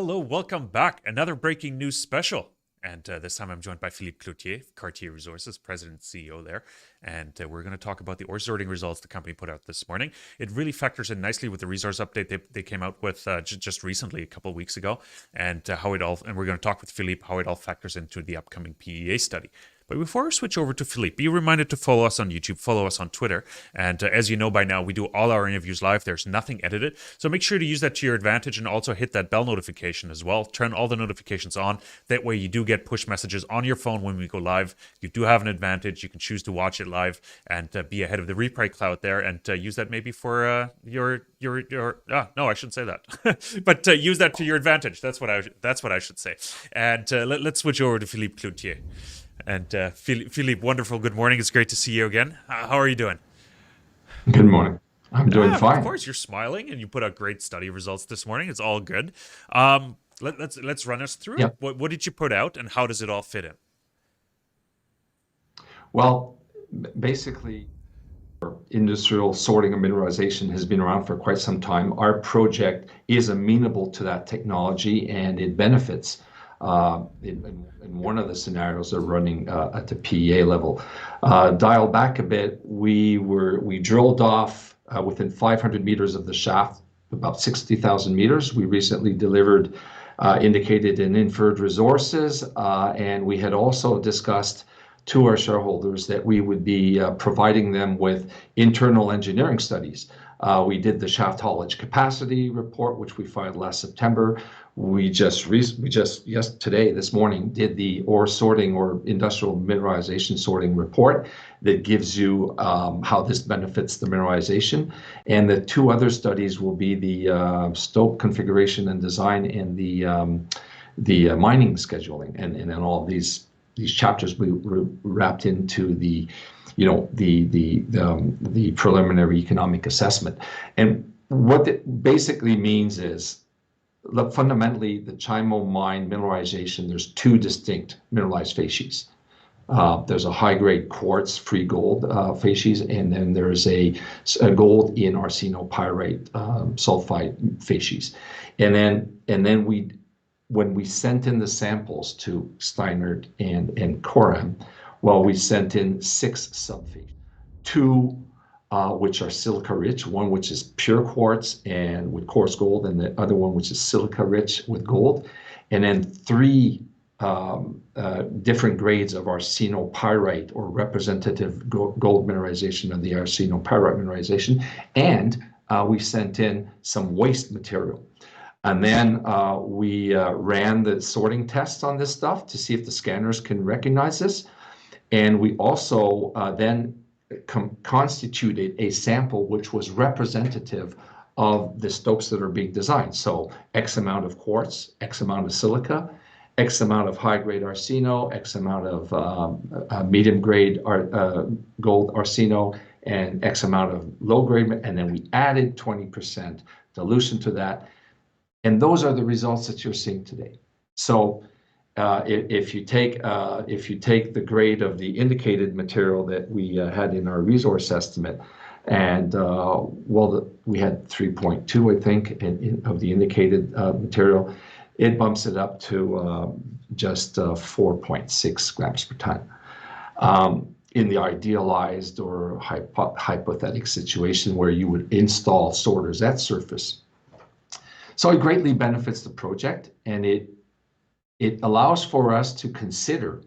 Hello, welcome back. Another breaking news special. And this time I'm joined by Philippe Cloutier, Cartier Resources, President and CEO there. And we're going to talk about the ore sorting results the company put out this morning. It really factors in nicely with the resource update they came out with just recently, a couple of weeks ago, and how it all. And we're going to talk with Philippe how it all factors into the upcoming PEA study. But before we switch over to Philippe, be reminded to follow us on YouTube, follow us on Twitter. And as you know by now, we do all our interviews live. There's nothing edited. So make sure to use that to your advantage and also hit that bell notification as well. Turn all the notifications on. That way you do get push messages on your phone when we go live. You do have an advantage. You can choose to watch it live and be ahead of the replay cloud there and use that maybe for no, I shouldn't say that. But use that to your advantage. That's what I should say. And let's switch over to Philippe Cloutier. And Philippe, wonderful. Good morning. It's great to see you again. How are you doing? Good morning. I'm doing fine. Of course, you're smiling, and you put out great study results this morning. It's all good. Let's run us through it. What did you put out, and how does it all fit in? Well, basically, industrial sorting and mineralization has been around for quite some time. Our project is amenable to that technology, and it benefits. In one of the scenarios they're running at the PEA level. Dial back a bit, we drilled off within 500 meters of the shaft, about 60,000 meters. We recently delivered indicated and inferred resources, and we had also discussed to our shareholders that we would be providing them with internal engineering studies. We did the shaft haulage capacity report, which we filed last September. We just this morning did the ore sorting or industrial mineralization sorting report that gives you how this benefits the mineralization. And the two other studies will be the stope configuration and design and the mining scheduling. And then all of these chapters we wrapped into the preliminary economic assessment. And what it basically means is, look, fundamentally, the Chimo mine mineralization, there's two distinct mineralized facies. There's a high-grade quartz free gold facies, and then there's a gold in arsenopyrite sulfide facies. And then when we sent in the samples to Steinert and Coram, well, we sent in 6 subphases, 2 which are silica rich, one which is pure quartz and with coarse gold, and the other one which is silica rich with gold, and then 3 different grades of arsenopyrite or representative gold mineralization of the arsenopyrite mineralization, and we sent in some waste material. And then we ran the sorting tests on this stuff to see if the scanners can recognize this. And we also then constituted a sample which was representative of the stopes that are being designed. So X amount of quartz, X amount of silica, X amount of high-grade arseno, X amount of medium-grade gold arseno, and X amount of low-grade, and then we added 20% dilution to that. And those are the results that you're seeing today. So if you take the grade of the indicated material that we had in our resource estimate, and we had 3.2, I think, of the indicated material, it bumps it up to just 4.6 grams per ton. In the idealized or hypothetical situation where you would install sorters at surface. So it greatly benefits the project, and it allows for us to consider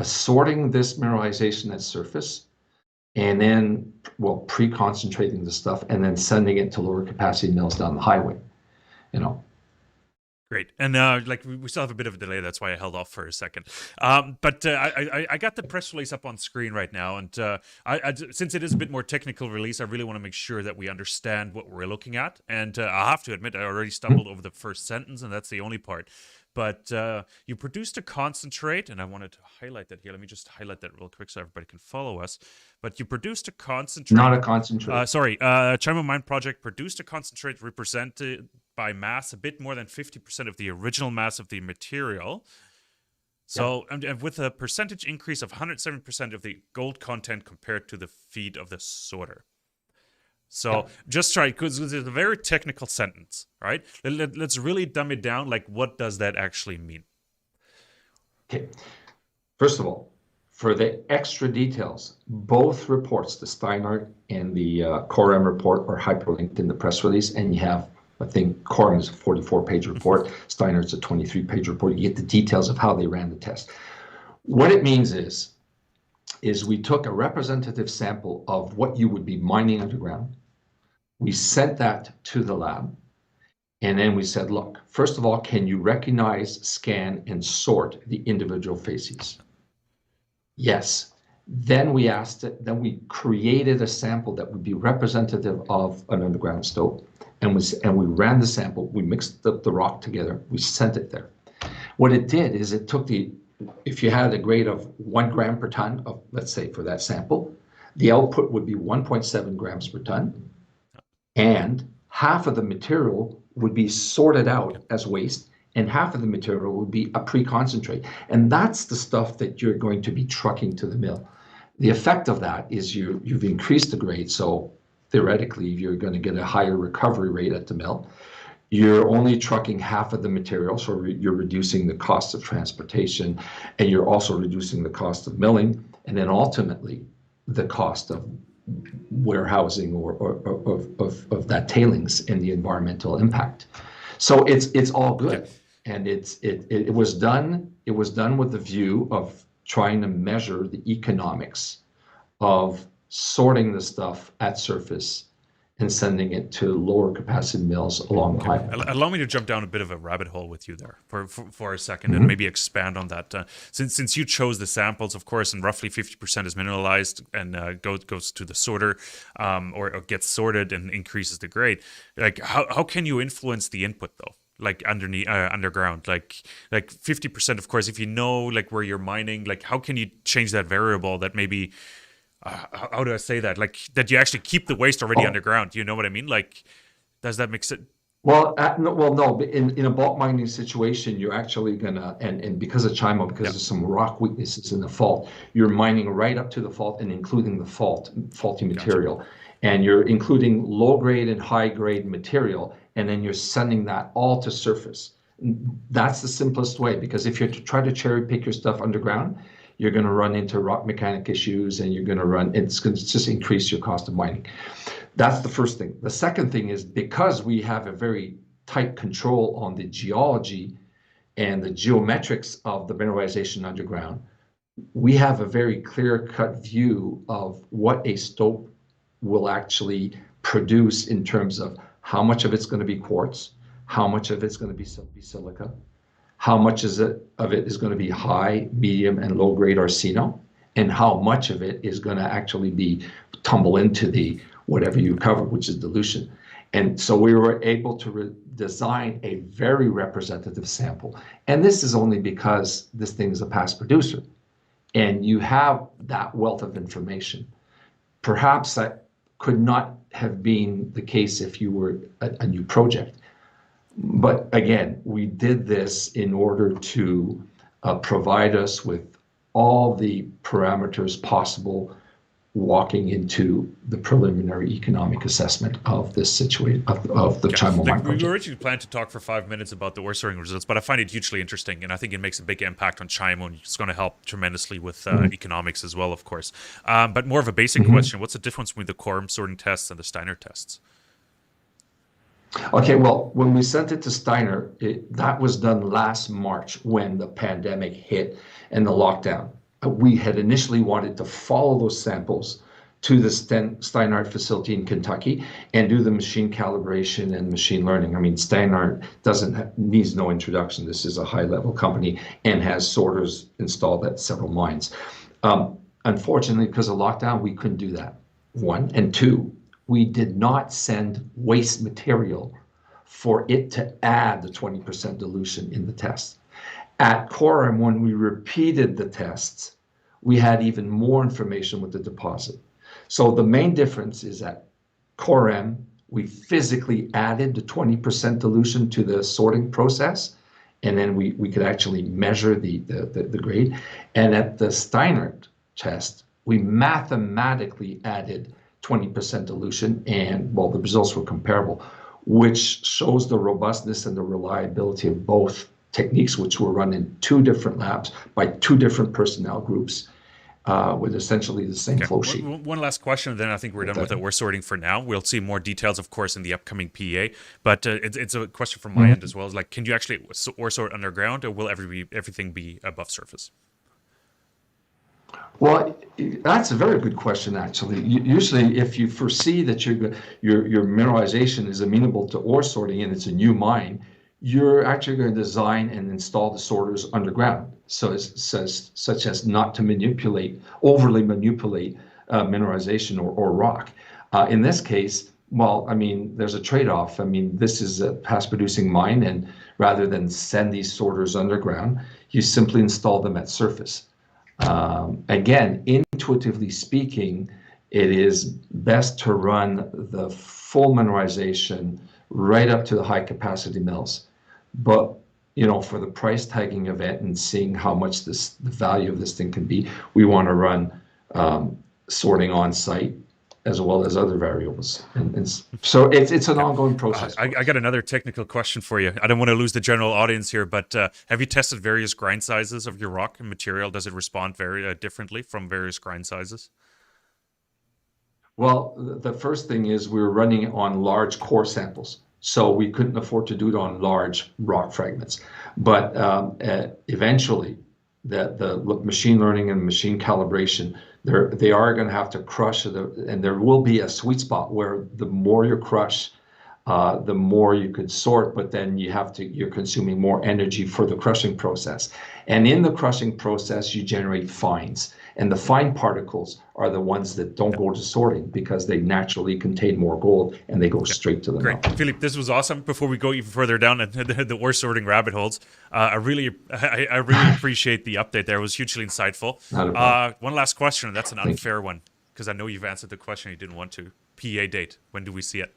sorting this mineralization at surface, and then, pre-concentrating the stuff, and then sending it to lower capacity mills down the highway, Great. And we still have a bit of a delay. That's why I held off for a second. But I got the press release up on screen right now. And since it is a bit more technical release, I really want to make sure that we understand what we're looking at. And I have to admit, I already stumbled over the first sentence, and that's the only part. But you produced a concentrate, and I wanted to highlight that here. Let me just highlight that real quick so everybody can follow us. But you produced a concentrate. Not a concentrate. Chimo Mine Project produced a concentrate represented by mass a bit more than 50% of the original mass of the material. So, and with a percentage increase of 107% of the gold content compared to the feed of the sorter. So just try, because it's a very technical sentence, right? Let's really dumb it down. Like, what does that actually mean? Okay. First of all, for the extra details, both reports, the Steinhardt and the COREM report, are hyperlinked in the press release, and you have, I think COREM is a 44-page report, Steinhardt's a 23-page report. You get the details of how they ran the test. What it means is we took a representative sample of what you would be mining underground. We sent that to the lab, and then we said, look, first of all, can you recognize, scan, and sort the individual facies? Yes. Then we asked it, then we created a sample that would be representative of an underground stope. And we ran the sample, we mixed the rock together, we sent it there. What it did is it took if you had a grade of 1 gram per ton of, let's say for that sample, the output would be 1.7 grams per ton. And half of the material would be sorted out as waste, and half of the material would be a pre-concentrate. And that's the stuff that you're going to be trucking to the mill. The effect of that is you've increased the grade, so theoretically you're going to get a higher recovery rate at the mill. You're only trucking half of the material, so you're reducing the cost of transportation, and you're also reducing the cost of milling, and then ultimately the cost of warehousing or of that tailings and the environmental impact. So it's all good, and it was done with the view of trying to measure the economics of sorting the stuff at surface and sending it to lower capacity mills along the highway. Allow me to jump down a bit of a rabbit hole with you there for a second, and maybe expand on that. Since you chose the samples, of course, and roughly 50% is mineralized and goes to the sorter, or gets sorted and increases the grade. Like, how can you influence the input though? Like underground, like 50%, of course, if you know like where you're mining, like how can you change that variable that maybe how do I say that? Like that you actually keep the waste already underground. You know what I mean? Like, does that make sense? Well, no. In a bulk mining situation, you're actually gonna, and because of Chimo, because of some rock weaknesses in the fault, you're mining right up to the fault and including the faulty material, and you're including low grade and high grade material, and then you're sending that all to surface. That's the simplest way, because if you try to cherry pick your stuff underground, you're going to run into rock mechanic issues, and it's going to just increase your cost of mining. That's the first thing. The second thing is, because we have a very tight control on the geology and the geometrics of the mineralization underground, we have a very clear-cut view of what a stope will actually produce in terms of how much of it's going to be quartz, how much of it's going to be silica, how much of it is going to be high, medium, and low-grade arsino, and how much of it is going to actually be tumble into the whatever you cover, which is dilution. And so we were able to design a very representative sample. And this is only because this thing is a past producer, and you have that wealth of information. Perhaps that could not have been the case if you were a new project. But again, we did this in order to provide us with all the parameters possible walking into the preliminary economic assessment of this situation of the Chimo mine project. We originally planned to talk for 5 minutes about the ore sorting results, but I find it hugely interesting, and I think it makes a big impact on Chimo, and it's going to help tremendously with economics as well, of course. But more of a basic question: what's the difference between the COREM sorting tests and the Steinhardt tests? Okay, well, when we sent it to Steinhardt, that was done last March when the pandemic hit and the lockdown. We had initially wanted to follow those samples to the Steinhardt facility in Kentucky and do the machine calibration and machine learning. I mean, Steinhardt needs no introduction. This is a high-level company and has sorters installed at several mines. Unfortunately, because of lockdown, we couldn't do that, one. And two, we did not send waste material for it to add the 20% dilution in the test. At COREM, when we repeated the tests, we had even more information with the deposit. So the main difference is at COREM, we physically added the 20% dilution to the sorting process, and then we could actually measure the grade. And at the Steinhardt test, we mathematically added 20% dilution, and well, the results were comparable, which shows the robustness and the reliability of both techniques, which were run in two different labs by two different personnel groups with essentially the same flow sheet. One last question, then I think we're done with the ore sorting for now. We'll see more details, of course, in the upcoming PEA. But it's a question from my end as well. Like, can you actually ore sort underground, or will everything be above surface? Well, that's a very good question, actually. Usually, if you foresee that your mineralization is amenable to ore sorting and it's a new mine, you're actually going to design and install the sorters underground, such as not to overly manipulate mineralization or rock. In this case, well, I mean, there's a trade-off. I mean, this is a past-producing mine, and rather than send these sorters underground, you simply install them at surface. Again, intuitively speaking, it is best to run the full mineralization right up to the high-capacity mills. But, you know, for the price tagging event and seeing how much the value of this thing can be, we want to run sorting on site as well as other variables. And so it's an ongoing process. I got another technical question for you. I don't want to lose the general audience here, but have you tested various grind sizes of your rock and material? Does it respond very differently from various grind sizes? Well, the first thing is we were running on large core samples, so we couldn't afford to do it on large rock fragments. But eventually, the machine learning and machine calibration, they are going to have to crush, and there will be a sweet spot where the more you crush, the more you could sort, but then you're consuming more energy for the crushing process. And in the crushing process, you generate fines. And the fine particles are the ones that don't go to sorting because they naturally contain more gold and they go straight to the mill. Great. Philippe, this was awesome. Before we go even further down the ore sorting rabbit holes, I really appreciate the update there. It was hugely insightful. One last question, and that's an unfair one, because I know you've answered the question you didn't want to. PEA date, when do we see it?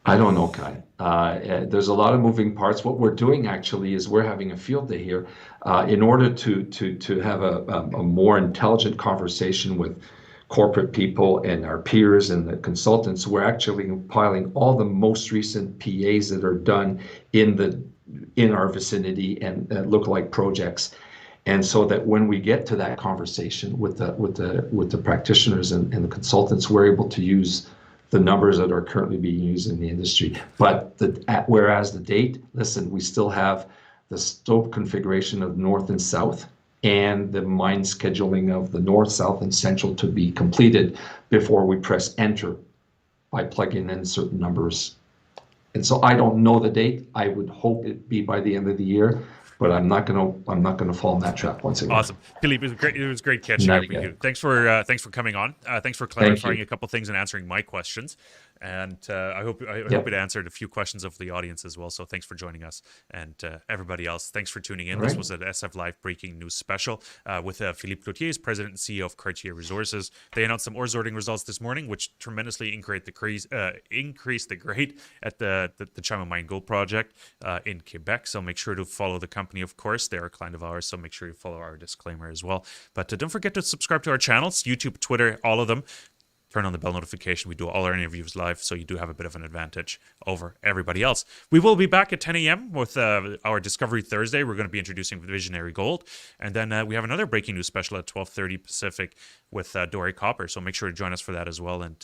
I don't know, Kai. There's a lot of moving parts. What we're doing actually is we're having a field day here in order to have a more intelligent conversation with corporate people and our peers and the consultants. We're actually compiling all the most recent PAs that are done in our vicinity and lookalike projects. And so that when we get to that conversation with the practitioners and the consultants, we're able to use the numbers that are currently being used in the industry. But whereas the date, listen, we still have the stope configuration of north and south and the mine scheduling of the north, south, and central to be completed before we press enter by plugging in certain numbers. And so I don't know the date. I would hope it be by the end of the year, but I'm not gonna fall in that trap once again. Awesome, Philippe. It was great catching up with you. Thanks for coming on. Thanks for clarifying a couple things and answering my questions. And I hope it answered a few questions of the audience as well. So thanks for joining us, and everybody else, thanks for tuning in. This was an SF Live breaking news special with Philippe Cloutier, President and CEO of Cartier Resources. They announced some ore sorting results this morning, which tremendously increased the grade at the Chama Mine Gold Project in Quebec. So make sure to follow the company, of course. They are a client of ours, so make sure you follow our disclaimer as well. But don't forget to subscribe to our channels, YouTube, Twitter, all of them. Turn on the bell notification. We do all our interviews live, so you do have a bit of an advantage over everybody else. We will be back at 10 a.m. with our Discovery Thursday. We're going to be introducing Visionary Gold. And then we have another breaking news special at 12:30 Pacific with Dory Copper. So make sure to join us for that as well. And